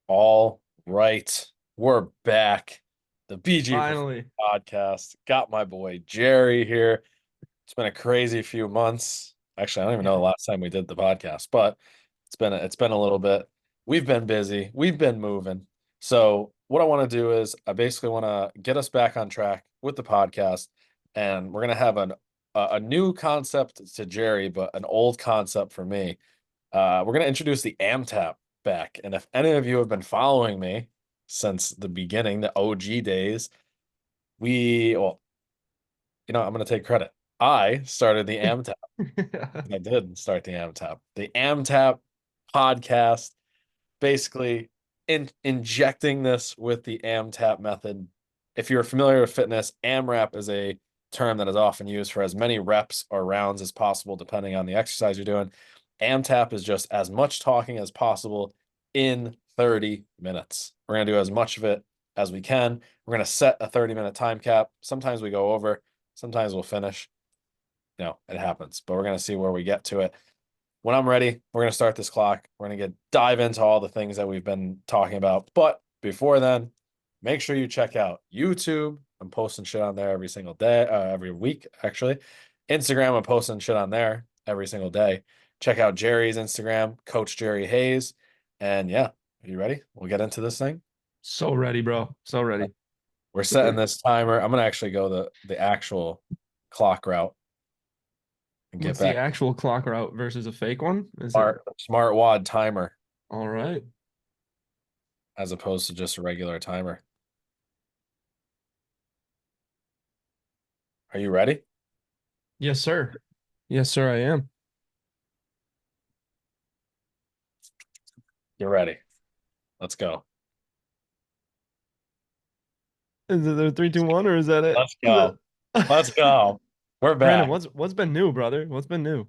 All right, we're back. The BGPerform Finally. podcast. Got my boy Jerry here. It's been a crazy few months. Actually, I don't even know Yeah. the last time we did the podcast, but it's been a little bit. We've been busy. We've been moving. So what I want to do is I basically want to get us back on track with the podcast, and we're gonna have a new concept to Jerry, but an old concept for me. We're going to introduce the AMTAP back. And if any of you have been following me since the beginning, the OG days, well, I'm going to take credit. I started the AMTAP. I did start the AMTAP. The AMTAP podcast, basically injecting this with the AMTAP method. If you're familiar with fitness, AMRAP is a term that is often used for as many reps or rounds as possible, depending on the exercise you're doing. AMTAP is just as much talking as possible in 30 minutes. We're going to do as much of it as we can. We're going to set a 30-minute time cap. Sometimes we go over, sometimes we'll finish. It happens, but we're going to see where we get to it. When I'm ready, we're going to start this clock. We're going to dive into all the things that we've been talking about. But before then, make sure you check out YouTube. I'm posting shit on there every single day, every week, actually. Instagram, I'm posting shit on there every single day. Check out Jerry's Instagram, Coach Jerry Hayes. And yeah, are you ready? We'll get into this thing. So ready, bro. So ready. We're setting this timer. I'm going to actually go the actual clock route and get What's the back actual clock route versus a fake one? Is it smart wad timer all right? as opposed to just a regular timer. Are you ready? Yes, sir. Yes, sir, I am. You're ready. Let's go. Is it the 3, 2, 1, or is that it? Let's go. Let's go. We're Brandon, back. what's been new, brother? What's been new?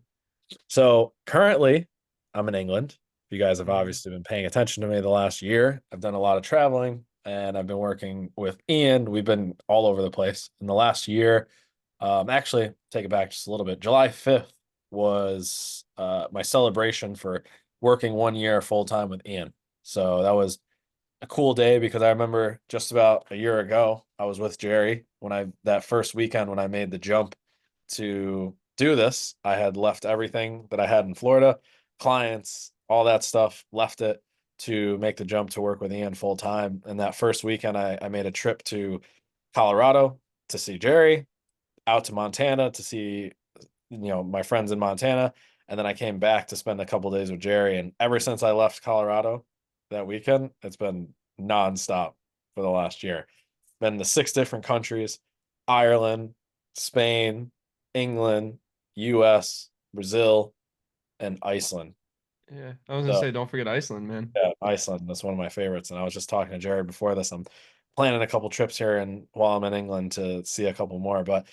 So currently, I'm in England. You guys have Mhm. obviously been paying attention to me the last year. I've done a lot of traveling and I've been working with Ian. We've been all over the place in the last year. Actually, take it back just a little bit. July 5th was my celebration for working 1 year full time with Ian. So that was a cool day because I remember just about a year ago, I was with Jerry that first weekend when I made the jump to do this. I had left everything that I had in Florida, clients, all that stuff, left it to make the jump to work with Ian full time. And that first weekend, I made a trip to Colorado to see Jerry, out to Montana to see, my friends in Montana. And then I came back to spend a couple days with Jerry. And ever since I left Colorado that weekend, it's been nonstop for the last year. Been to 6 different countries: Ireland, Spain, England, US, Brazil, and Iceland. Yeah, I was gonna So say, don't forget Iceland, man. yeah, Iceland, that's one of my favorites. And I was just talking to Jared before this. I'm planning a couple trips here and while I'm in England to see a couple more. But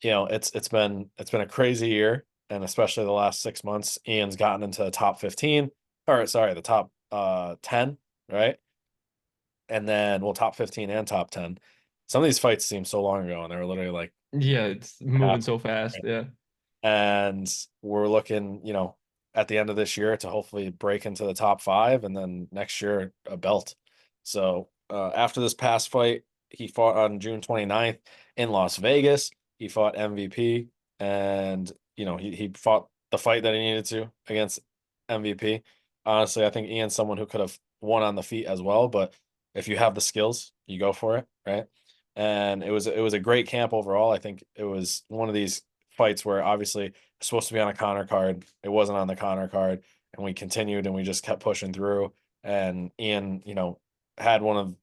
it's been a crazy year, and especially the last 6 months, Ian's gotten into the top 15, or sorry, the top 10, right? And then well, top 15 and top 10. Some of these fights seem so long ago, and they were literally like Yeah, it's moving half. so fast. Yeah. And we're looking, at the end of this year to hopefully break into the top five, and then next year a belt. So after this past fight, he fought on June 29th in Las Vegas. He fought MVP, and he fought the fight that he needed to against MVP. Honestly, I think Ian's someone who could have won on the feet as well, but if you have the skills, you go for it, right? And it was a great camp overall. I think it was one of these fights where obviously it's supposed to be on a Connor card. It wasn't on the Connor card, and we continued and we just kept pushing through. And Ian, had one of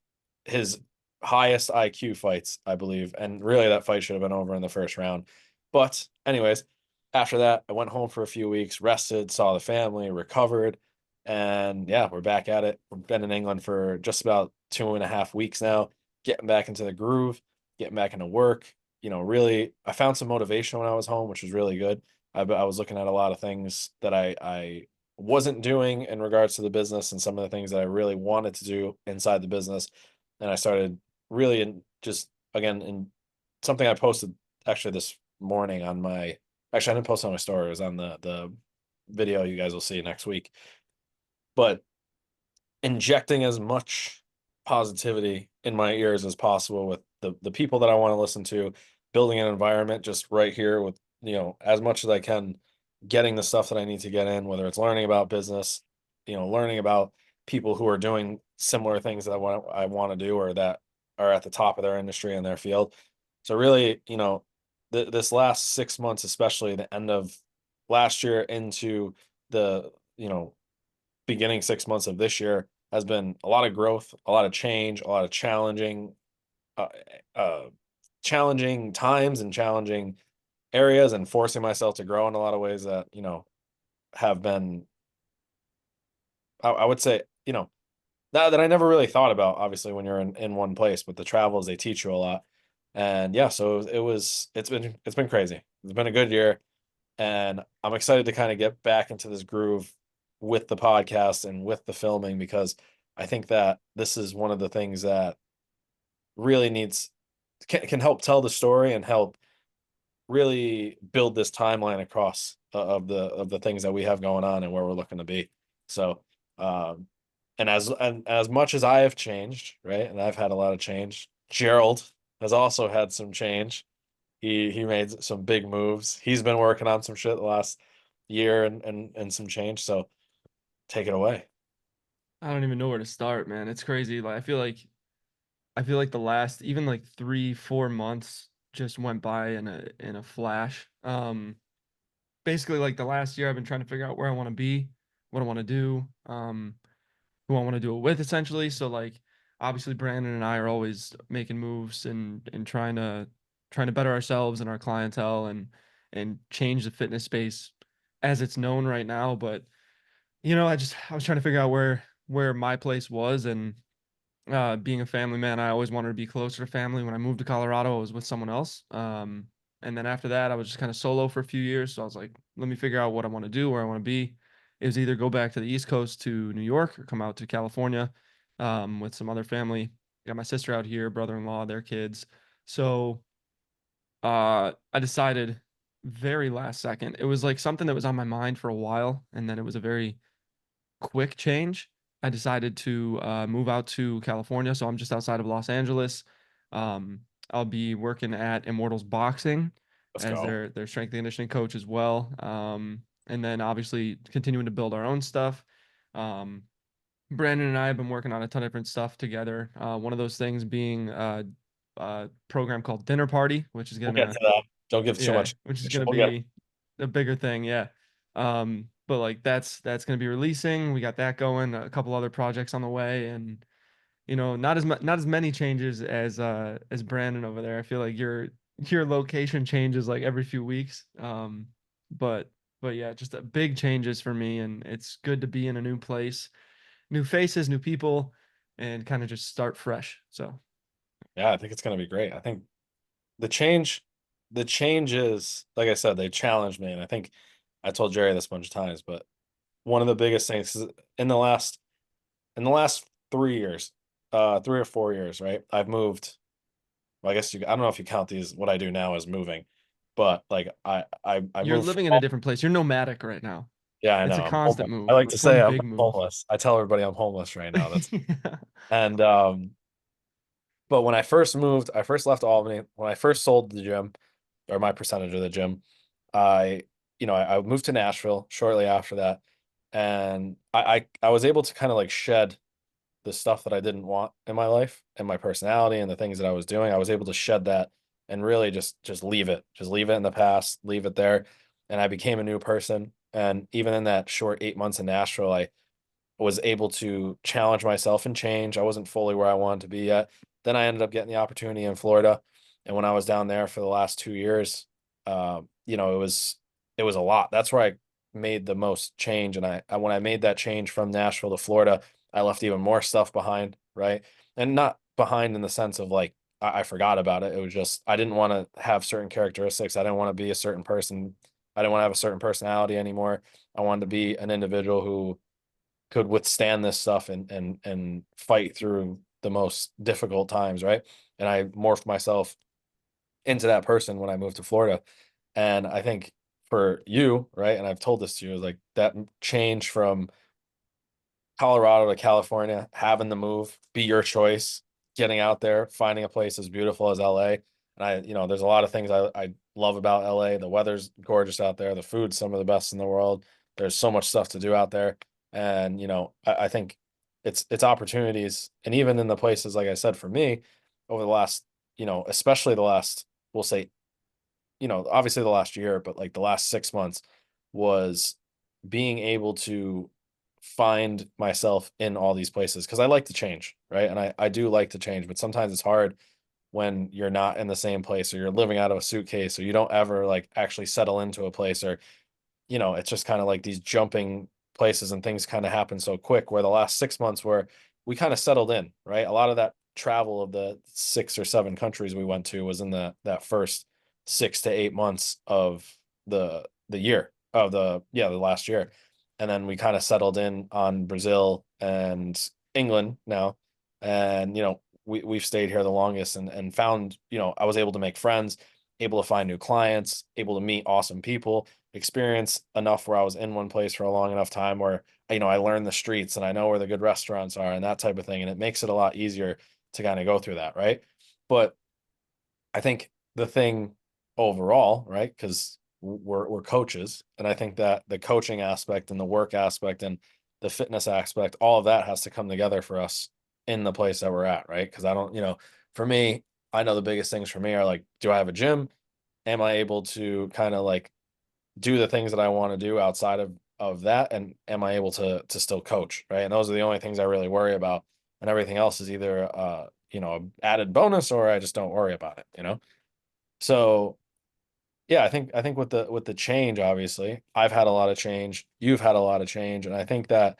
his highest IQ fights, I believe. And really, that fight should have been over in the first round. But, anyways, after that, I went home for a few weeks, rested, saw the family, recovered. And yeah, we're back at it. We've been in England for just about 2.5 weeks now, getting back into the groove, getting back into work. Really, I found some motivation when I was home, which was really good. I was looking at a lot of things that I wasn't doing in regards to the business and some of the things that I really wanted to do inside the business. And I started really just again in something I posted actually this morning on I didn't post on my story. It was on the video you guys will see next week. But injecting as much positivity in my ears as possible with the people that I want to listen to, building an environment just right here with, as much as I can, getting the stuff that I need to get in, whether it's learning about business, learning about people who are doing similar things that I want to do or that are at the top of their industry and their field. So really, this last 6 months, especially the end of last year into the, beginning 6 months of this year has been a lot of growth, a lot of change, a lot of uh, uh, challenging times and challenging areas, and forcing myself to grow in a lot of ways that have been, I would say, that I never really thought about. Obviously, when you're in one place, but the travels, they teach you a lot, and yeah, so it's been crazy. It's been a good year, and I'm excited to kind of get back into this groove with the podcast and with the filming, because I think that this is one of the things that really can help tell the story and help really build this timeline across of the things that we have going on and where we're looking to be. So, um, and as much as I have changed, right, and I've had a lot of change, Gerald has also had some change. He made some big moves. He's been working on some shit the last year and some change. So take it away. I don't even know where to start, man. It's crazy. Like I feel like the last even like 3, 4 months just went by in a flash. Basically like the last year I've been trying to figure out where I want to be, what I want to do, who I want to do it with essentially. So like obviously Brandon and I are always making moves and trying to better ourselves and our clientele and change the fitness space as it's known right now. But I was trying to figure out where my place was, and being a family man, I always wanted to be closer to family. When I moved to Colorado, I was with someone else. And then after that, I was just kind of solo for a few years. So I was like, let me figure out what I want to do, where I want to be. It was either go back to the East Coast to New York or come out to California with some other family. Got my sister out here, brother-in-law, their kids. So I decided very last second. It was like something that was on my mind for a while, and then it was a very quick change. I decided to move out to California, so I'm just outside of Los Angeles. Um, I'll be working at Immortals Boxing Let's as go. their strength and conditioning coach as well. And then obviously continuing to build our own stuff. Um, Brandon and I have been working on a ton of different stuff together. One of those things being a program called Dinner Party, which is We'll get gonna to that. Don't give too yeah, much which is information. gonna We'll get. be a bigger thing, yeah. But like that's gonna be releasing. We got that going, a couple other projects on the way, and not as many changes as Brandon over there. I feel like your location changes like every few weeks. But but yeah, just big changes for me, and it's good to be in a new place, new faces, new people, and kind of just start fresh. So Yeah, I think it's gonna be great. I think the change, the changes, like I said, they challenged me, and I think I told Jerry this a bunch of times, but one of the biggest things is in the last 3 years, 3 or 4 years, right? I've moved. Well, I don't know if you count these what I do now as moving, but like I you're moved living in a from, different place. You're nomadic right now. yeah, I It's know. a I'm constant homeless. I move. like to It's say one I'm big move. homeless. I tell everybody I'm homeless right now. That's Yeah. and but when I first moved, I first left Albany. When I first sold the gym, or my percentage of the gym, I I moved to Nashville shortly after that, and I was able to kind of like shed the stuff that I didn't want in my life and my personality and the things that I was doing. I was able to shed that and really just leave it in the past, leave it there, and I became a new person. And even in that short 8 months in Nashville, I was able to challenge myself and change. I wasn't fully where I wanted to be yet. Then I ended up getting the opportunity in Florida, and when I was down there for the last 2 years, it was a lot. That's where I made the most change, and when I made that change from Nashville to Florida, I left even more stuff behind, right? And not behind in the sense of like I forgot about it. It was just I didn't want to have certain characteristics. I didn't want to be a certain person. I didn't want to have a certain personality anymore. I wanted to be an individual who could withstand this stuff and fight through the most difficult times, right? And I morphed myself into that person when I moved to Florida. And I think for you, right, and I've told this to you, is like that change from Colorado to California, having the move be your choice, getting out there, finding a place as beautiful as LA. And there's a lot of things I love about LA. The weather's gorgeous out there. The food's some of the best in the world. There's so much stuff to do out there. And, I think it's opportunities. And even in the places, like I said, for me, over the last, especially the last, we'll say, obviously the last year, but like the last 6 months was being able to find myself in all these places because I like to change, right? And I do like to change, but sometimes it's hard when you're not in the same place or you're living out of a suitcase or you don't ever like actually settle into a place or it's just kind of like these jumping places and things kind of happen so quick where the last 6 months where we kind of settled in, right? A lot of that travel of the 6 or 7 countries we went to was in that first 6 to 8 months of the year of the last year. And then we kind of settled in on Brazil and England now. And we've stayed here the longest and found, I was able to make friends, able to find new clients, able to meet awesome people, experience enough where I was in one place for a long enough time where I learn the streets and I know where the good restaurants are and that type of thing. And it makes it a lot easier to kind of go through that, right? But I think the thing overall, right? Because we're coaches, and I think that the coaching aspect and the work aspect and the fitness aspect, all of that has to come together for us in the place that we're at, right? Because I don't, for me, I know the biggest things for me are like, do I have a gym? Am I able to kind of like do the things that I want to do outside of that, and am I able to still coach, right? And those are the only things I really worry about, and everything else is either a added bonus or I just don't worry about it. So yeah, I think with the change, obviously, I've had a lot of change, you've had a lot of change, and I think that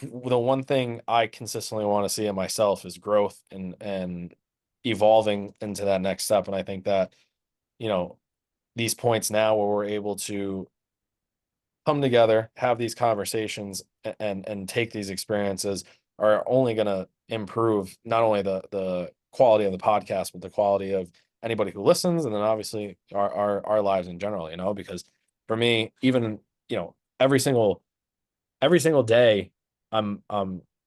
the one thing I consistently want to see in myself is growth and evolving into that next step. And I think that, you know, these points now where we're able to come together, have these conversations, and take these experiences are only going to improve not only the quality of the podcast, but the quality of anybody who listens, and then obviously our lives in general. Because for me, even every single day, I'm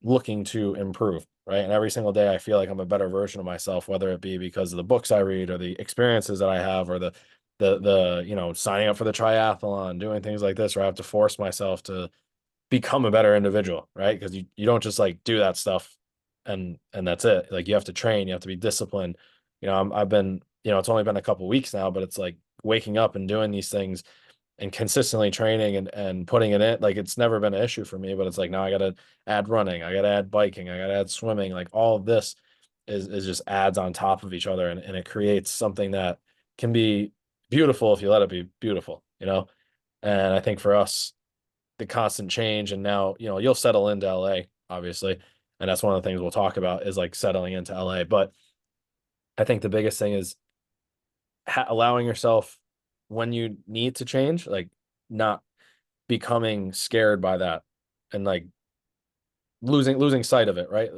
looking to improve, right? And every single day, I feel like I'm a better version of myself, whether it be because of the books I read or the experiences that I have, or the signing up for the triathlon, doing things like this, where I have to force myself to become a better individual, right? Because you don't just like do that stuff and that's it. Like you have to train, you have to be disciplined. I've been, it's only been a couple weeks now, but it's like waking up and doing these things and consistently training and putting it in. Like it's never been an issue for me, but it's like now I gotta add running, I gotta add biking, I gotta add swimming. Like all of this is just adds on top of each other, and it creates something that can be beautiful if you let it be beautiful. And I think for us, the constant change, and now you'll settle into LA, obviously, and that's one of the things we'll talk about is like settling into LA. But I think the biggest thing is allowing yourself when you need to change, like not becoming scared by that and like losing sight of it, right?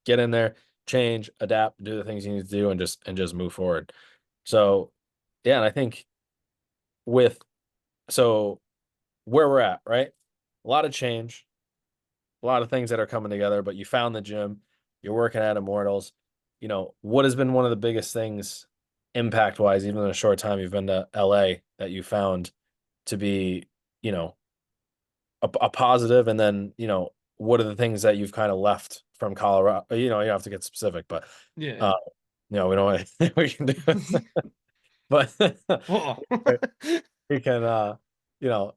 Get in there, change, adapt, do the things you need to do, and just move forward. So yeah, and I think with so where we're at, right? A lot of change, a lot of things that are coming together, but you found the gym, you're working at Immortals. What has been one of the biggest things impact wise, even in a short time you've been to LA, that you found to be, you know, a positive, and then what are the things that you've kind of left from Colorado? You don't have to get specific, but Yeah. uh we don't we can do it. But Oh. we can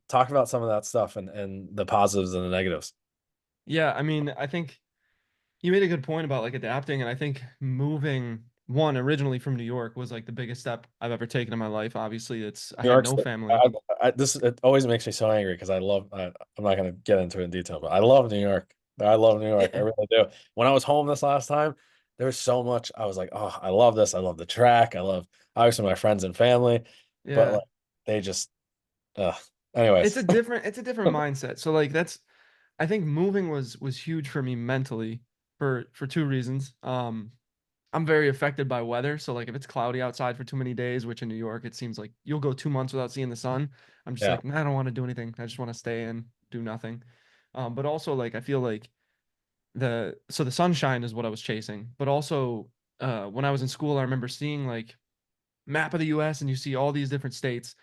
talk about some of that stuff and the positives and the negatives. Yeah, I mean, I think you made a good point about like adapting, and I think moving one originally from New York was like the biggest step I've ever taken in my life. Obviously, I New had York's no family. this it always makes me so angry because I'm not going to get into it in detail, but I love New York. I love New York. I Yeah. really do. When I was home this last time, there was so much. I was like, oh, I love this. I love the track. I love obviously my friends and family, but Yeah. like they just, uh, anyways. It's a different mindset. So like that's I think moving was huge for me mentally for two reasons. I'm very affected by weather. So like if it's cloudy outside for too many days, which in New York it seems like you'll go 2 months without seeing the sun. I'm just Yeah. like, nah, I don't want to do anything. I just want to stay in, do nothing. But also like I feel like the sunshine is what I was chasing. But also when I was in school, I remember seeing like map of the US and you see all these different states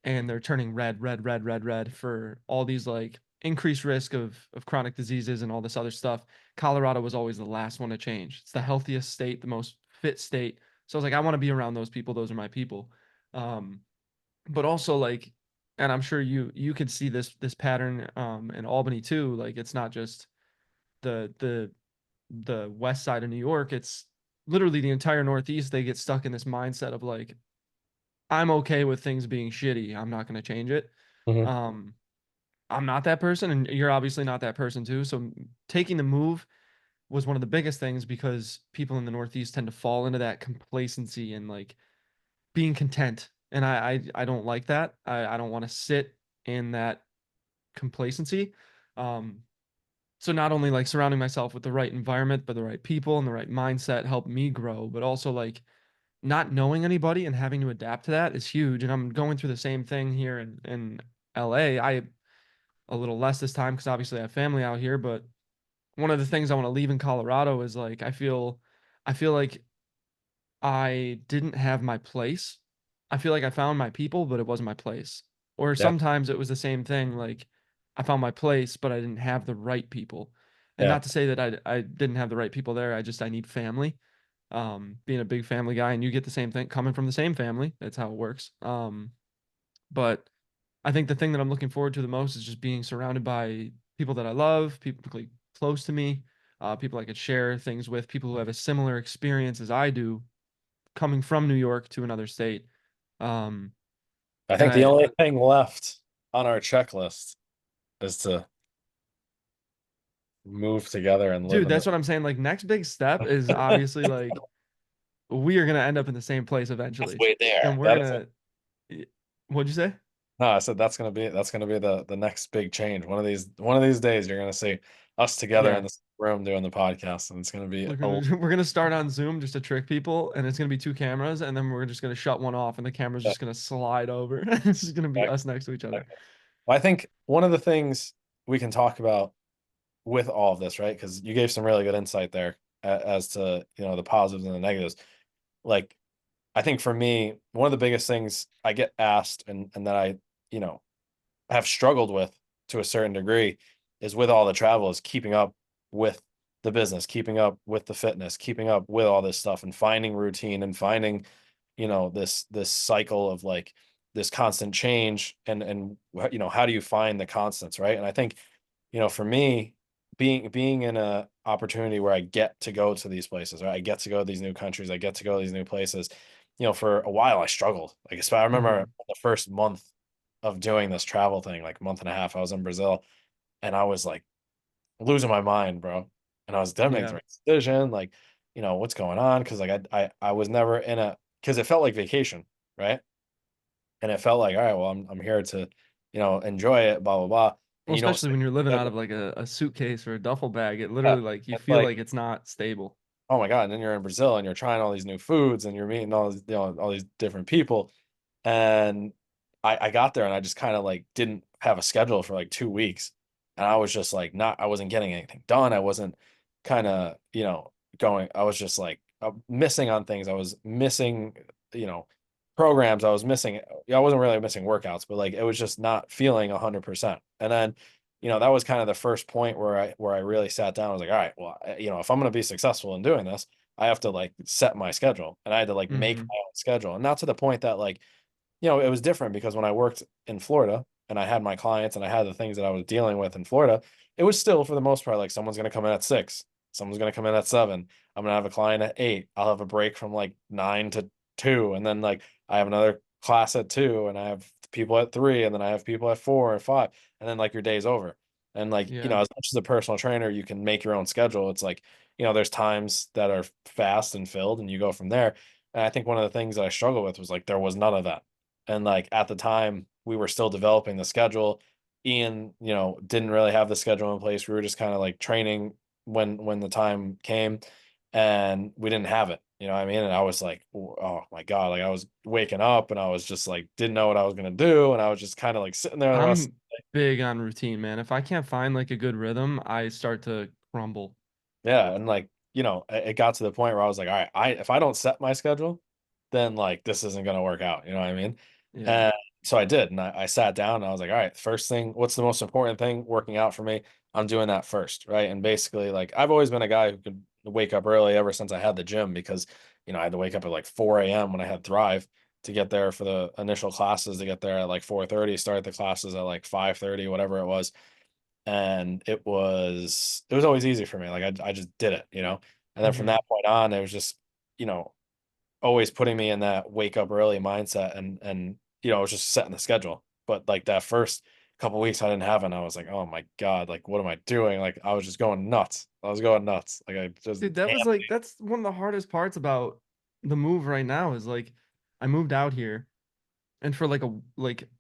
and they're turning red, red, red, red, red for all these like increased risk of chronic diseases and all this other stuff. Colorado was always the last one to change. It's the healthiest state, the most fit state. So I was like, I want to be around those people. Those are my people. Um, but also like, and I'm sure you could see this pattern in Albany too. Like it's not just the the the west side of New York. It's literally the entire Northeast. They get stuck in this mindset of like, I'm okay with things being shitty. I'm not going to change it. Mhm. Um, I'm not that person, and you're obviously not that person too. So taking the move was one of the biggest things because people in the Northeast tend to fall into that complacency and like being content. And I don't like that. I don't want to sit in that complacency. Um, so not only like surrounding myself with the right environment, but the right people and the right mindset helped me grow, but also like not knowing anybody and having to adapt to that is huge. And I'm going through the same thing here in LA. I a little less this time because obviously I have family out here, but one of the things I want to leave in Colorado is like I feel like I didn't have my place. I feel like I found my people, but it wasn't my place. Or Yeah. sometimes it was the same thing, like I found my place, but I didn't have the right people. And Yeah. not to say that I didn't have the right people there. I need family. Being a big family guy, and you get the same thing coming from the same family. That's how it works. But I think the thing that I'm looking forward to the most is just being surrounded by people that I love, people like close to me, people I could share things with, people who have a similar experience as I do, coming from New York to another state. Um, I and think the only thing left on our checklist is to move together and live dude, in the. that's what I'm saying. Like, next big step is obviously like we are gonna end up in the same place That's eventually, way there. and we're That is it. gonna. What'd you say? No, I said that's gonna be the next big change. One of these days you're gonna see us together in Yeah, this room doing the podcast, and it's gonna be we're a gonna we're gonna start on Zoom just to trick people, and it's gonna be two cameras, and then we're just gonna shut one off, and the camera's just gonna slide over. It's just gonna be us next to each other. I think one of the things we can talk about with all of this, right? Because you gave some really good insight there as to, the positives and the negatives. Like, I think for me, one of the biggest things I get asked and that I, you know, have struggled with to a certain degree is with all the travel is keeping up with the business, keeping up with the fitness, keeping up with all this stuff and finding routine and finding, this cycle of like this constant change and how do you find the constants, right? And I think, for me, being in a opportunity where I get to go to these places, right? I get to go to these new countries, I get to go to these new places. For a while I struggled. Like, so I remember Hmm. the first month of doing this travel thing, like month and a half, I was in Brazil and I was like losing my mind, bro. And did I make the Yeah. right decision? Like, what's going on? Cause like I was never cause it felt like vacation, right? And it felt like, all right, well, I'm here to, enjoy it, blah, blah, blah. Well, And you don't especially stick when you're living to out it. of like a suitcase or a duffel bag, it Yeah. literally like you It's feel like, like it's not stable. oh my God. And then you're in Brazil and you're trying all these new foods and you're meeting all these different people. And I got there and I just kind of like didn't have a schedule for like 2 weeks. And I was just like, I wasn't getting anything done. I wasn't kind of, going, I was just like missing on things. I was missing, you know, programs. I was missing, I wasn't really missing workouts, but like it was just not feeling 100%. And then, that was kind of the first point where I really sat down. I was like, all right, well, if I'm going to be successful in doing this, I have to like set my schedule and I had to like make Hmm. my own schedule. And not to the point that like, it was different because when I worked in Florida and I had my clients and I had the things that I was dealing with in Florida, it was still for the most part like someone's going to come in at 6, someone's going to come in at 7. I'm going to have a client at 8. I'll have a break from like 9 to 2, and then like I have another class at 2, and I have people at 3, and then I have people at 4 and 5, and then like your day's over. And like, Yeah. as much as a personal trainer, you can make your own schedule. It's like, there's times that are fast and filled, and you go from there. And I think one of the things that I struggled with was like there was none of that. And like at the time, we were still developing the schedule. Ian, didn't really have the schedule in place. We were just kind of like training when the time came, and we didn't have it. You know what I mean? And I was like, oh my God, like I was waking up and I was just like, didn't know what I was gonna do. And I was just kind of like sitting there the rest. I'm big on routine, man. If I can't find like a good rhythm, I start to crumble. Yeah. And like, it got to the point where I was like, all right, if I don't set my schedule, then like this isn't gonna work out. You know what I mean? Yeah. And so I did, and I sat down and I was like, all right, first thing, what's the most important thing working out for me? I'm doing that first, right? And basically, like I've always been a guy who could wake up early ever since I had the gym because I had to wake up at like 4 a.m. when I had Thrive to get there for the initial classes, to get there at like 4:30, start the classes at like 5:30, whatever it was. And it was always easy for me. Like I just did it. And then from Hmm. that point on, it was just, you know, always putting me in that wake up early mindset, and I was just setting the schedule. But like that first couple weeks I didn't have it, and I was like, oh my God, like what am I doing? Like I was just going nuts. I was going nuts. Like I just Dude, that can't. was like that's one of the hardest parts about the move right now is like I moved out here and for like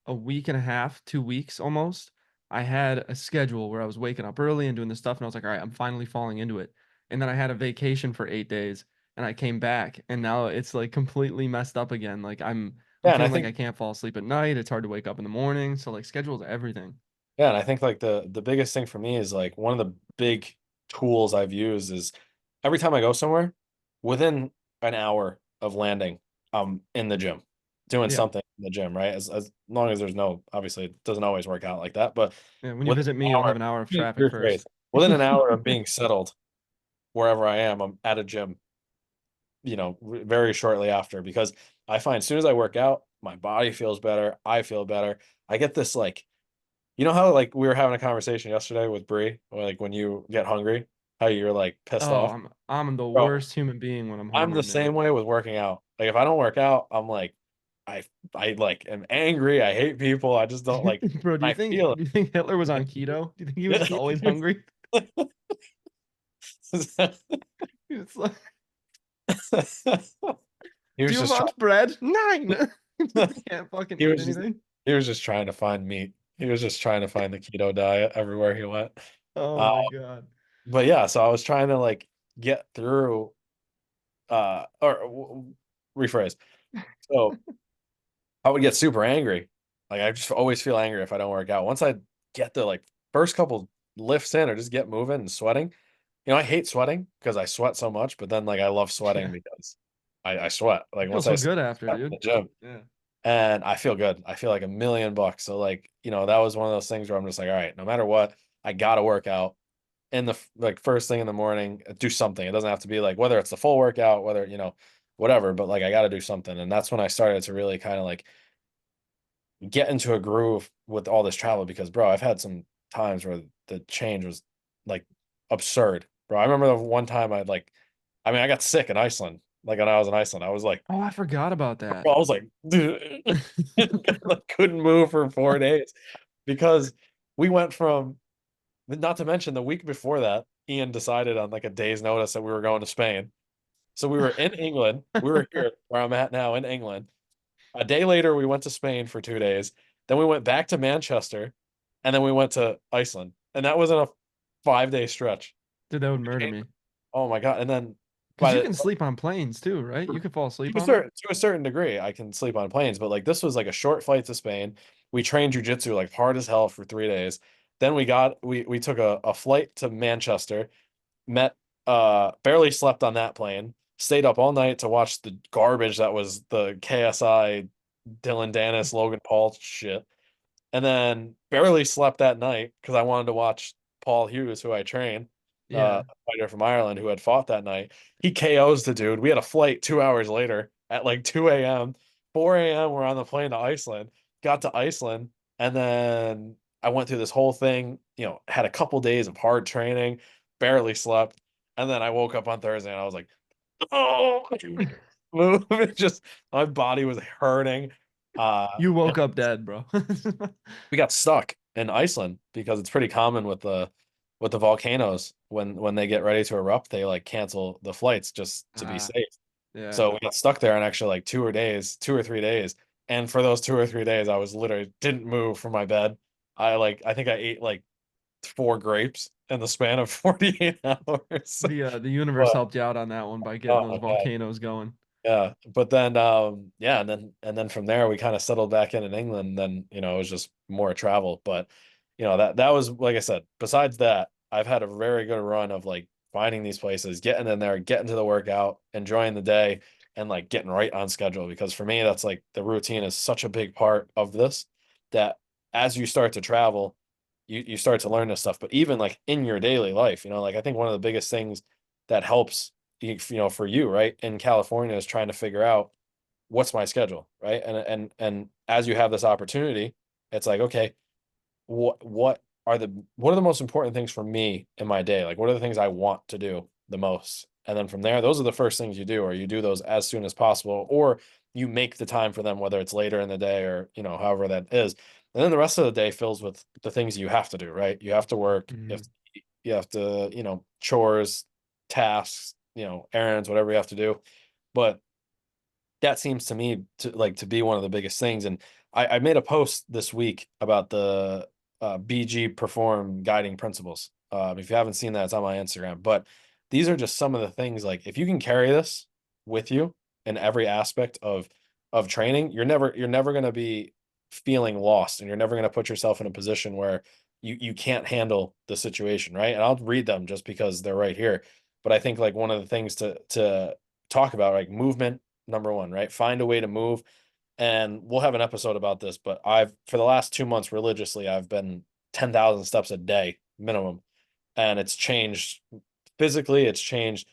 a week and a half, 2 weeks almost, I had a schedule where I was waking up early and doing this stuff and I was like, all right, I'm finally falling into it. And then I had a vacation for 8 days and I came back and now it's like completely messed up again. Like I'm Yeah, and I feeling like think I can't fall asleep at night. It's hard to wake up in the morning. So like schedules everything. Yeah, and I think like the biggest thing for me is like one of the big tools I've used is every time I go somewhere, within an hour of landing, I'm in the gym, doing Yeah. something in the gym, right? As long as there's no, obviously it doesn't always work out like that, but Yeah. When you within visit me, an you'll have hour, an hour of traffic rephrase, first. within an hour of being settled wherever I am, I'm at a gym, very shortly after, because I find as soon as I work out, my body feels better, I feel better. I get this like how like we were having a conversation yesterday with Bree, like when you get hungry, how you're like pissed Oh, off. I'm the Bro, worst human being when I'm I'm the hungry, man. same way with working out. Like if I don't work out, I'm like I I like am angry. I hate people. I just don't like Bro, I feel do you think Hitler was on keto? Do you think he was just always it. hungry? It's like, He do was you just want bread? Nine. Just can't fucking he eat was just anything. he was just trying to find meat. He was just trying to find the keto diet everywhere he went. Oh Uh, my God. but yeah, so I was trying to like get through rephrase. So I would get super angry. Like I just always feel angry if I don't work out. Once I get the like first couple lifts in or just get moving and sweating, I hate sweating because I sweat so much, but then like I love sweating Yeah. because I sweat. Like You feel once I so sweat good after, in the dude. gym Yeah. and I feel good. I feel like $1,000,000. So like, that was one of those things where I'm just like, all right, no matter what, I gotta work out in the like first thing in the morning, do something. It doesn't have to be like whether it's the full workout, whether, whatever, but like I gotta do something. And that's when I started to really kind of like get into a groove with all this travel because bro, I've had some times where the change was like absurd. Bro, I remember the one time I got sick in Iceland. Like when I was in Iceland, I was like, Oh, I forgot about bro, that. I was like, dude, I couldn't move for 4 days because we went from, not to mention the week before that, Ian decided on like a day's notice that we were going to Spain. So we were in England. We were here where I'm at now in England. A day later, we went to Spain for 2 days. Then we went back to Manchester, and then we went to Iceland. And that was in a 5 day stretch. Dude, that would murder me. Oh my God. And then Because by you the can sleep on planes too, right? You can fall asleep on them. to a certain degree, I can sleep on planes, but like this was like a short flight to Spain. We trained jujitsu like hard as hell for 3 days. Then we took a flight to Manchester, met barely slept on that plane, stayed up all night to watch the garbage that was the KSI Dylan Dennis, Logan Paul shit. And then barely slept that night because I wanted to watch Paul Hughes, who I train, Yeah. a fighter from Ireland who had fought that night. He KOs the dude. We had a flight 2 hours later at like 2 a.m. 4 a.m. We're on the plane to Iceland. Got to Iceland, and then I went through this whole thing, had a couple days of hard training, barely slept. And then I woke up on Thursday and I was like, oh, move. It just, my body was hurting. You And woke up dead, bro. we got stuck in Iceland because it's pretty common with the volcanoes when they get ready to erupt, they like cancel the flights just to be Ah, safe. yeah. So we got stuck there in actually like 2 or 3 days. And for those 2 or 3 days, I was literally didn't move from my bed. I think I ate like 4 grapes in the span of 48 hours. The universe But helped you out on that one by getting oh those my God. volcanoes going. Yeah, but then yeah, and then from there we kind of settled back in England. Then it was just more travel. But that was, like I said. Besides that, I've had a very good run of like finding these places, getting in there, getting to the workout, enjoying the day, and like getting right on schedule. Because for me, that's like the routine is such a big part of this that as you start to travel, you start to learn this stuff. But even like in your daily life, like I think one of the biggest things that helps for you, right, in California is trying to figure out what's my schedule, right? And as you have this opportunity, it's like, okay, what are the most important things for me in my day? Like, what are the things I want to do the most? And then from there, those are the first things you do, or you do those as soon as possible, or you make the time for them, whether it's later in the day or however that is. And then the rest of the day fills with the things you have to do, right? You have to work, Hmm. you have to, chores, tasks, errands, whatever you have to do. But that seems to me to be one of the biggest things. And I made a post this week about the BGPerform guiding principles. If you haven't seen that, it's on my Instagram. But these are just some of the things, like if you can carry this with you in every aspect of training, you're never going to be feeling lost, and you're never going to put yourself in a position where you can't handle the situation, right? And I'll read them just because they're right here. But I think like one of the things to talk about, like movement, number one, right? Find a way to move. And we'll have an episode about this, but for the last 2 months religiously, I've been 10,000 steps a day minimum. And it's changed physically, it's changed.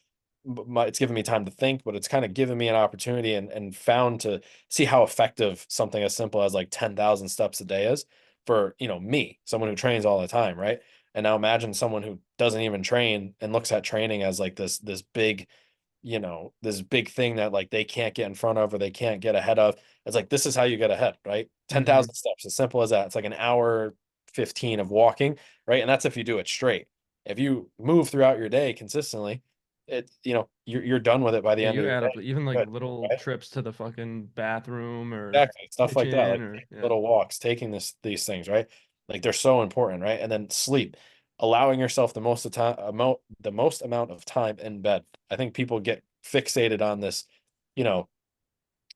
It's given me time to think, but it's kind of given me an opportunity and found to see how effective something as simple as like 10,000 steps a day is for, me, someone who trains all the time, right? And now imagine someone who doesn't even train and looks at training as like this big this big thing that like they can't get in front of or they can't get ahead of. It's like this is how you get ahead, right? Hmm. 10,000 steps, as simple as that. It's like an hour 15 of walking, right? And that's if you do it straight. If you move throughout your day consistently, you're done with it by the Yeah, end of you your add day. up even like Good, little right? trips to the fucking bathroom or Exactly. Stuff like that, kitchen like or yeah. little walks, taking these things, right? Like they're so important, right? And then sleep, allowing yourself the most amount of time in bed. I think people get fixated on this, you know,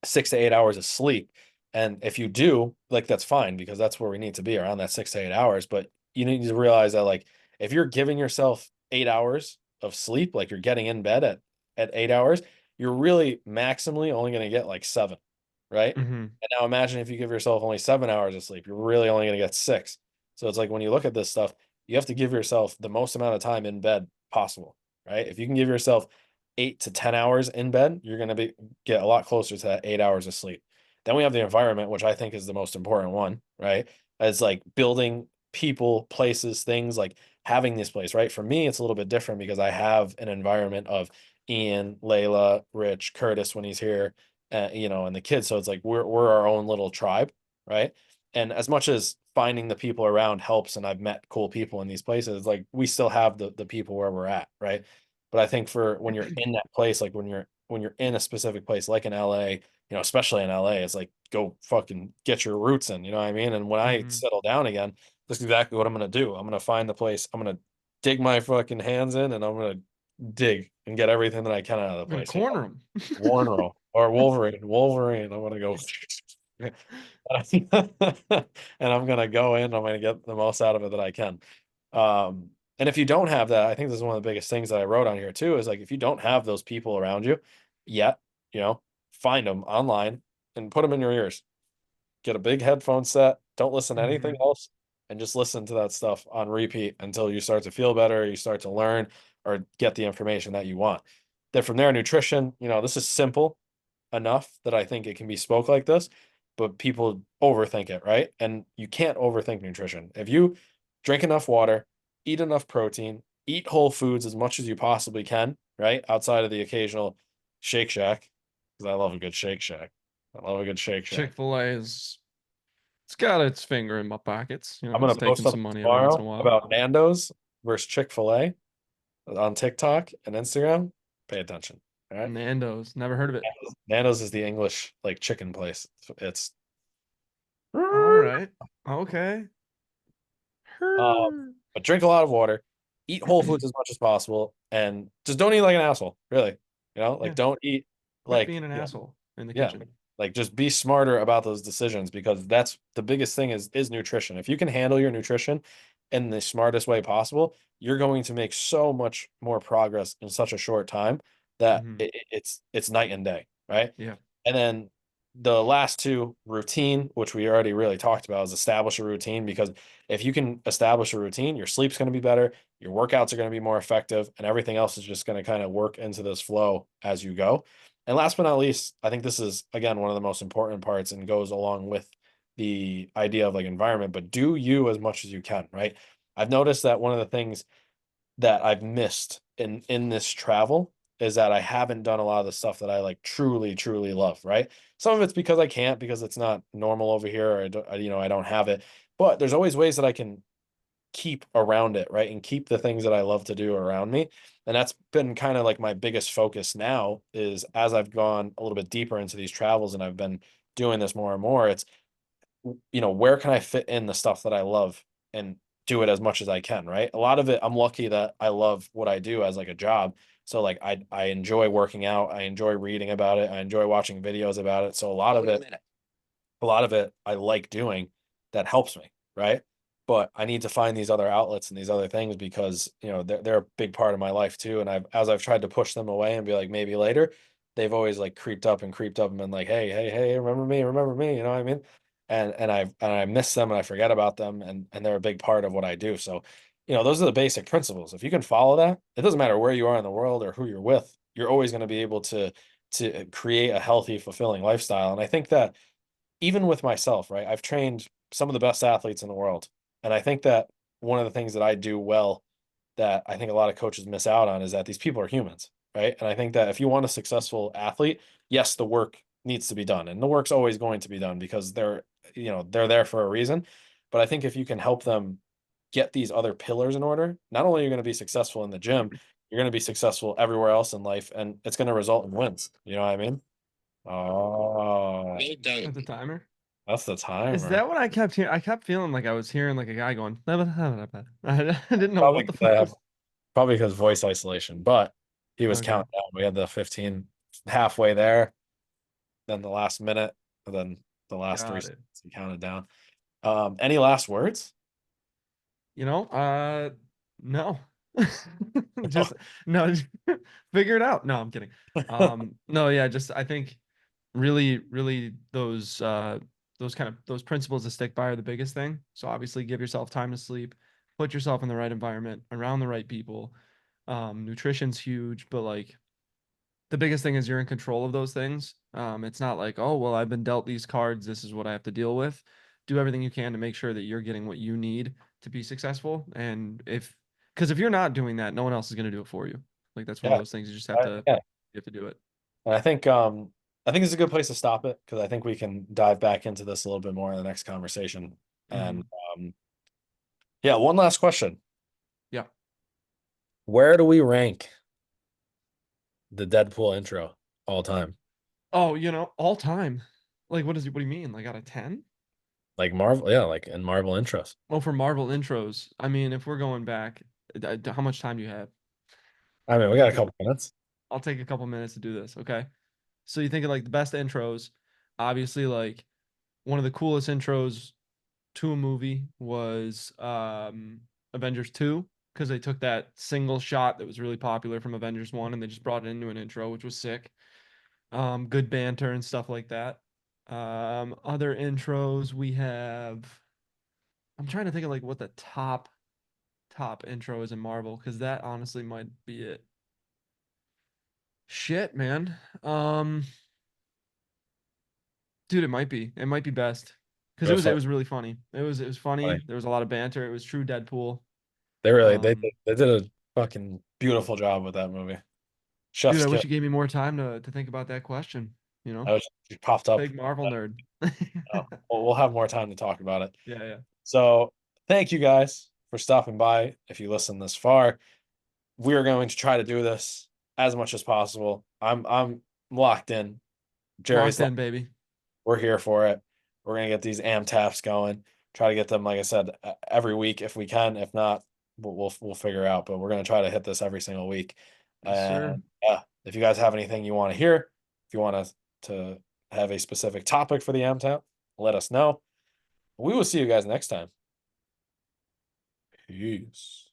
6 to 8 hours of sleep. And if you do, like that's fine because that's where we need to be, around that 6 to 8 hours. But you need to realize that like if you're giving yourself 8 hours of sleep, like you're getting in bed at 8 hours, you're really maximally only going to get like seven, right? Hmm. And now imagine if you give yourself only 7 hours of sleep, you're really only going to get six. So it's like when you look at this stuff, you have to give yourself the most amount of time in bed possible, right? If you can give yourself 8 to 10 hours in bed, you're going to get a lot closer to that 8 hours of sleep. Then we have the environment, which I think is the most important one, right? As like building people, places, things, like having this place, right? For me, it's a little bit different because I have an environment of Ian, Layla, Rich, Curtis when he's here, and the kids. So it's like we're our own little tribe, right? And as much as finding the people around helps, and I've met cool people in these places, like we still have the people where we're at, right? But I think for when you're in that place, like when you're in a specific place, like in LA, especially in LA, it's like go fucking get your roots in, you know what I mean? And when I Hmm. settle down again, that's exactly what I'm gonna do. I'm gonna find the place. I'm gonna dig my fucking hands in, and I'm gonna dig and get everything that I can out of the I'm gonna place. corner them. Warner or Wolverine. Wolverine. I'm gonna go. And I'm gonna go in. I'm gonna get the most out of it that I can. And if you don't have that, I think this is one of the biggest things that I wrote on here too. Is like if you don't have those people around you yet, you know, find them online and put them in your ears. Get a big headphone set. Don't listen to anything Hmm. else, and just listen to that stuff on repeat until you start to feel better, you start to learn, or get the information that you want. Then from there, nutrition. This is simple enough that I think it can be spoke like this, but people overthink it, right? And you can't overthink nutrition. If you drink enough water, eat enough protein, eat whole foods as much as you possibly can, right? Outside of the occasional Shake Shack, because I love a good Shake Shack. I love a good Shake Shack. Chick-fil-A is it's got its finger in my pockets. I'm It's gonna taking post some something money every once in tomorrow a while. about Nando's versus Chick-fil-A on TikTok and Instagram. Pay attention. All right. Nando's, never heard of it. Nando's is the English like chicken place. It's All right. Okay. Um, Her. but drink a lot of water, eat whole foods as much as possible, and just don't eat like an asshole, really. Like Yeah. don't eat Quit like, being an asshole in the yeah, kitchen. like just be smarter about those decisions, because that's the biggest thing is nutrition. If you can handle your nutrition in the smartest way possible, you're going to make so much more progress in such a short time that Hmm. it's night and day, right? Yeah. And then the last two, routine, which we already really talked about, is establish a routine, because if you can establish a routine, your sleep's going to be better, your workouts are going to be more effective, and everything else is just going to kind of work into this flow as you go. And last but not least, I think this is again one of the most important parts and goes along with the idea of like environment, but do you as much as you can, right? I've noticed that one of the things that I've missed in this travel is that I haven't done a lot of the stuff that I like truly, truly love, right? Some of it's because I can't, because it's not normal over here, or I don't have it. But there's always ways that I can keep around it, right? And keep the things that I love to do around me. And that's been kind of like my biggest focus now, is as I've gone a little bit deeper into these travels and I've been doing this more and more, it's, where can I fit in the stuff that I love and do it as much as I can, right? A lot of it, I'm lucky that I love what I do as like a job. So like I enjoy working out, I enjoy reading about it, I enjoy watching videos about it. So a lot of it I like doing, that helps me, right? But I need to find these other outlets and these other things, because they're a big part of my life too. And as I've tried to push them away and be like maybe later, they've always like creeped up and been like, hey, hey, hey, remember me, you know what I mean? And I miss them and I forget about them, and they're a big part of what I do. So, those are the basic principles. If you can follow that, it doesn't matter where you are in the world or who you're with, you're always going to be able to create a healthy, fulfilling lifestyle. And I think that even with myself, right? I've trained some of the best athletes in the world. And I think that one of the things that I do well, that I think a lot of coaches miss out on, is that these people are humans, right? And I think that if you want a successful athlete, yes, the work needs to be done. And the work's always going to be done, because they're there for a reason. But I think if you can help them get these other pillars in order, not only are you going to be successful in the gym, you're going to be successful everywhere else in life, and it's going to result in wins. You know what I mean? Oh, well At done. the timer. That's the Is timer. that what I kept hearing? I kept feeling like I was hearing like a guy going. I didn't know Probably what the 'cause I fuck have was. probably because voice isolation, but he was Okay, counting down. We had the 15 halfway there, then the last minute, and then the last three got it. seconds he counted down. Any last words? You know, no, just no, just figure it out. No, I'm kidding. No, yeah, just I think really, really those kind of those principles to stick by are the biggest thing. So obviously, give yourself time to sleep, put yourself in the right environment, around the right people. Nutrition's huge, but like the biggest thing is you're in control of those things. It's not like, oh, well, I've been dealt these cards. This is what I have to deal with. Do everything you can to make sure that you're getting what you need to be successful. Because if you're not doing that, no one else is going to do it for you. Like that's one of Yeah, those things you just have to, yeah. you have to do it. And I think it's a good place to stop it, because I think we can dive back into this a little bit more in the next conversation. And Hmm. yeah, one last question. Yeah. Where do we rank the Deadpool intro all time? Oh, all time. Like, what do you mean? Like out of 10? Like Marvel, yeah, like in Marvel intros. Oh, for Marvel intros. I mean, if we're going back, how much time do you have? I mean, we I'll got a take couple minutes. I'll take a couple minutes to do this. Okay. So you think of like the best intros, obviously like one of the coolest intros to a movie was Avengers 2 because they took that single shot that was really popular from Avengers 1 and they just brought it into an intro, which was sick. Good banter and stuff like that. Other intros we have I'm trying to think of like what the top intro is in Marvel because that honestly might be it. Shit, man. Dude, it might be. It might be best because It it was was it fun. was really funny. It was funny. Funny. There was a lot of banter. It was true Deadpool. They really Um, they did a fucking beautiful job with that movie. dude, Chef's I wish kiss. you gave me more time to think about that question. You I know, was just popped up. big Marvel nerd. We'll have more time to talk about it. Yeah, yeah. So thank you guys for stopping by. If you listen this far, we are going to try to do this as much as possible. I'm locked in. Jerry's Locked locked. in, baby. We're here for it. We're gonna get these am taps going. Try to get them, like I said, every week if we can. If not, we'll figure out, but we're gonna try to hit this every single week. Yes, sir. And yeah, if you guys have anything you want to hear, if you want us to have a specific topic for the MTAP, let us know. We will see you guys next time. Peace.